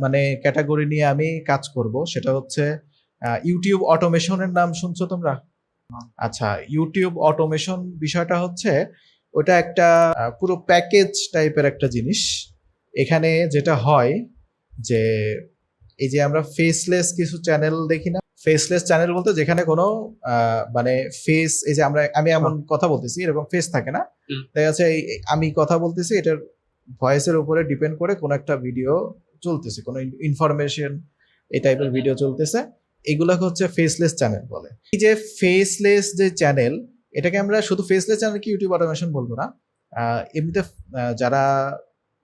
মানে ক্যাটাগরি নিয়ে আমি কাজ করব, সেটা হচ্ছে ইউটিউব অটোমেশনের নাম শুনছো তোমরা? আচ্ছা, ইউটিউব অটোমেশন বিষয়টা হচ্ছে ওটা একটা পুরো প্যাকেজ টাইপের একটা জিনিস। এখানে যেটা হয় যে এই যে আমরা ফেসলেস কিছু চ্যানেল দেখি না, ফেসলেস চ্যানেল বলতে যেখানে কোনো মানে ফেস, এই যে আমি এমন কথা বলতেছি এরকম ফেস থাকে না, দেখা যাচ্ছে আমি কথা বলতেছি, এটার ভয়েসের উপরে ডিপেন্ড করে কোনো একটা ভিডিও চলতেছে, কোনো ইনফরমেশন এই টাইপের ভিডিও চলতেছে, এগুলোকে হচ্ছে ফেসলেস চ্যানেল বলে। এই যে ফেসলেস যে চ্যানেল, এটাকে আমরা শুধু ফেসলেস চ্যানেল কি ইউটিউব অটোমেশন বলবো না, এমনিতে যারা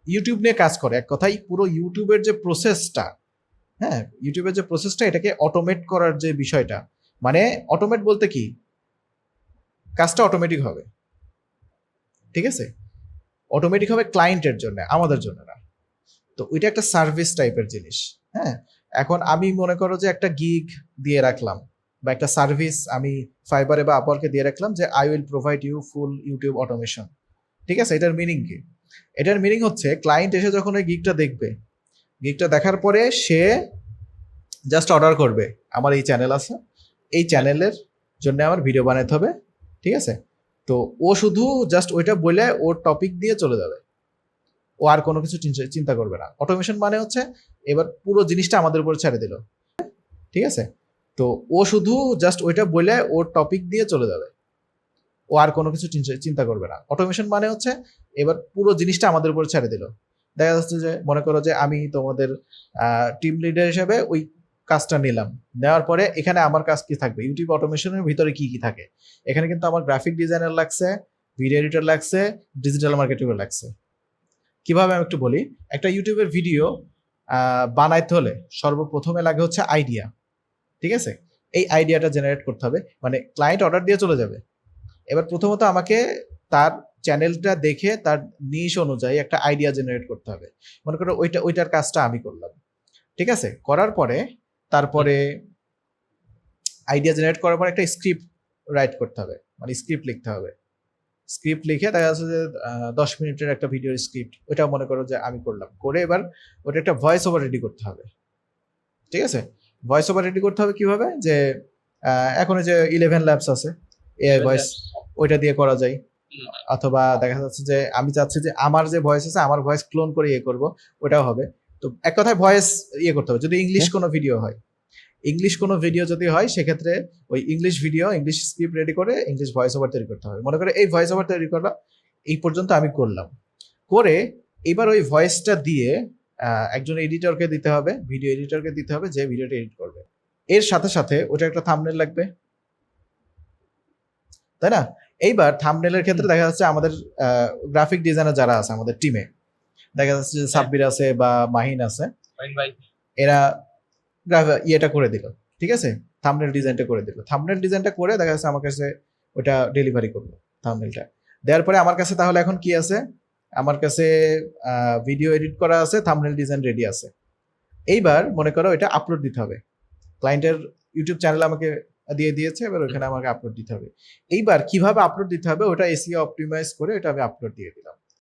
ইউটিউব নিয়ে কাজ করে, এক কথাই পুরো ইউটিউবের যে প্রসেসটা, হ্যাঁ ইউটিউবের যে প্রসেসটা, এটাকে অটোমেট করার যে বিষয়টা, মানে অটোমেট বলতে কি, কাজটা অটোমেটিক হবে, ঠিক আছে, অটোমেটিক হবে ক্লায়েন্টের জন্য, আমাদের জন্য না। তো ওইটা একটা সার্ভিস টাইপের জিনিস। হ্যাঁ, এখন আমি মনে করো যে একটা গিগ দিয়ে রাখলাম বা একটা সার্ভিস আমি ফাইবারে বা আপওয়ার্কে দিয়ে রাখলাম যে I will provide you full YouTube automation, ঠিক আছে। এটার মিনিং কি? এটার মিনিং হচ্ছে ক্লায়েন্ট এসে যখন ওই গিগটা দেখবে, গিগটা দেখার পরে সে জাস্ট অর্ডার করবে, আমার এই চ্যানেল আছে, এই চ্যানেলের জন্য আমার ভিডিও বানাতে হবে, ঠিক আছে। তো ও শুধু জাস্ট ওইটা বলে ওর টপিক দিয়ে চলে যাবে, ও আর কোনো কিছু চিন্তা করবে না। অটোমেশন মানে হচ্ছে এবার পুরো জিনিসটা আমাদের উপর ছেড়ে দিল, ঠিক আছে। তো ও শুধু জাস্ট ওইটা বলে ওর টপিক দিয়ে চলে যাবে, ও আর কোনো কিছু চিন্তা করবে না। অটোমেশন মানে হচ্ছে এবার পুরো জিনিসটা আমাদের উপর ছেড়ে দিল। দেখা যাচ্ছে যে মনে করো যে আমি তোমাদের টিম লিডার হিসেবে ওই কাজটা নিলাম, নেওয়ার পরে এখানে আমার কাজ কি থাকবে, ইউটিউব অটোমেশনের ভিতরে কি কি থাকে, এখানে কিন্তু আমার গ্রাফিক ডিজাইনার লাগছে, ভিডিও এডিটর লাগছে, ডিজিটাল মার্কেটিংও লাগছে। কিভাবে আমি একটু বলি, একটা ইউটিউবের ভিডিও বানাইতে হলে সর্বপ্রথমে লাগে হচ্ছে আইডিয়া, ঠিক আছে। এই আইডিয়াটা জেনারেট করতে হবে, মানে ক্লায়েন্ট অর্ডার দিয়ে চলে যাবে, এবার প্রথমত আমাকে তার চ্যানেলটা দেখে তার নিশ অনুযায়ী একটা আইডিয়া জেনারেট করতে হবে। মনে করো ওইটার কাজটা আমি করলাম, ঠিক আছে। করার পরে তারপরে আইডিয়া জেনারেট করার পরে একটা স্ক্রিপ্ট রাইট করতে হবে, মানে স্ক্রিপ্ট লিখতে হবে। স্ক্রিপ্ট লিখে দেখা যাচ্ছে যে 10 মিনিটের একটা ভিডিওর স্ক্রিপ্ট, ওইটা মনে করো যে আমি করলাম, করে এবার ওটা একটা ভয়েস ওভার রেডি করতে হবে, ঠিক আছে। ভয়েস ওভার রেডি করতে হবে কিভাবে, যে এখন যে 11 ল্যাবস আছে, এআই ভয়েস, ওইটা দিয়ে করা যায়। অথবা দেখা যাচ্ছে যে আমি চাচ্ছি যে আমার যে ভয়েস আছে, আমার ভয়েস ক্লোন করে ইয়ে করবো, ওটাও হবে। তো এক কথায় ভয়েস ইয়ে করতে হবে, যদি ইংলিশ কোনো ভিডিও হয়, ইংলিশ কোনো ভিডিও যদি হয় সেক্ষেত্রে ওই English video, English script ready করে ইংলিশ ভয়েস ওভার তৈরি করতে হবে। মনে করে এই ভয়েস ওভার তৈরি করা এই পর্যন্ত আমি করলাম, করে এবার ওই ভয়েসটা দিয়ে একজন এডিটরকে দিতে হবে, ভিডিও এডিটরকে দিতে হবে, যে ভিডিওটা এডিট করবে। এর সাথে সাথে ওটা একটা থাম্বনেল লাগবে, তাই না। এইবার থাম্বনেলের ক্ষেত্রে দেখা যাচ্ছে আমাদের গ্রাফিক ডিজাইনার যারা আছে আমাদের টিমে, দেখা যাচ্ছে যে সাব্বির আছে বা মাহিন আছে, এরা ইয়েটা করে দিল, ঠিক আছে, থাম্বনেল ডিজাইনটা করে দিল। থাম্বনেল ডিজাইনটা করে দেখা যাচ্ছে আমার কাছে ওটা ডেলিভারি করলো থাম্বনেলটা দেওয়ার পরে আমার কাছে তাহলে এখন কি আছে, আমার কাছে ভিডিও এডিট করা আছে, থাম্বনেল ডিজাইন রেডি আছে। এইবার মনে করো এটা আপলোড দিতে হবে, ক্লায়েন্টের ইউটিউব চ্যানেল আমাকে দিয়ে দিয়েছে, এবার ওখানে আমাকে আপলোড দিতে হবে। এইবার কিভাবে আপলোড দিতে হবে ওটা এসইও অপটিমাইজ করে এটা আমি আপলোড দিয়ে দিলাম।